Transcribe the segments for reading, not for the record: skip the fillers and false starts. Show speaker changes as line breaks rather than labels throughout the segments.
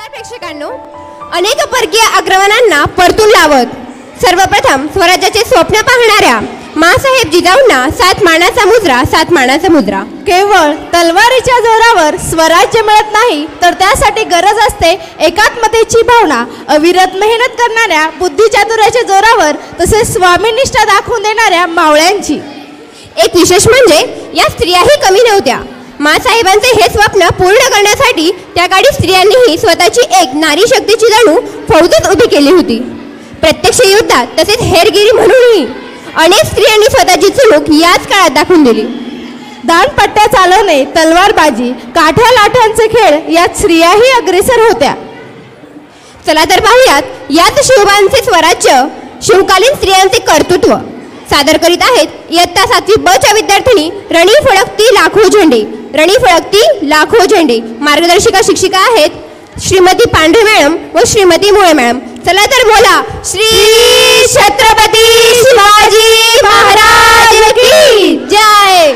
नमस्कार प्रेक्षकांनो, अनेक परकीय आक्रमणांना परतून लावत सर्वप्रथम स्वराज्याचे स्वप्न पाहणाऱ्या माँसाहेब जिजाऊंना 7 मानाचा मुजरा.
केवळ तलवारीच्या जोरावर स्वराज्य मिळत नाही, तर त्यासाठी गरज असते एकात्मतेची भावना, अविरत मेहनत करणाऱ्या बुद्धिचातुर्याच्या जोरावर, तसेच स्वामीनिष्ठा दाखवून देणाऱ्या मावळ्यांची.
एक विशेष म्हणजे या स्त्रियाही कमी नव्हत्या. माँसाहेबांचे हे स्वप्न पूर्ण करण्यासाठी त्या काळी स्त्रियांनीही स्वतःची एक नारी शक्तीची जणू फौजच उभी केली होती. प्रत्यक्ष युद्धात तसेच हेरगिरी म्हणूनही अनेक स्त्रियांनी स्वतःची चुणूक याच काळात दाखवून दिली.
दांडपट्ट्या चालवणे, तलवारबाजी, काठ्या लाठांचे खेळ यात स्त्रियाही अग्रेसर होत्या.
चला तर पाहूयात याच शिवबांचे स्वराज्य, शिवकालीन स्त्रियांचे कर्तृत्व. सादर करीत आहेत इयत्ता 7वी ब च्या विद्यार्थिनी रणी फळकती लाखो झेंडे. मार्गदर्शिका शिक्षिका आहेत श्रीमती पांढरे मॅडम व श्रीमती मुळे मॅडम. चला तर बोला श्री छत्रपती शिवाजी महाराज की जय.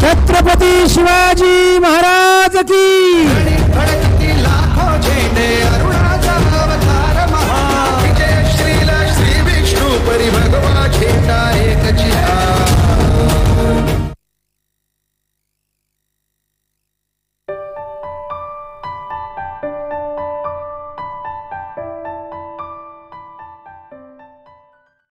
छत्रपती शिवाजी महाराज की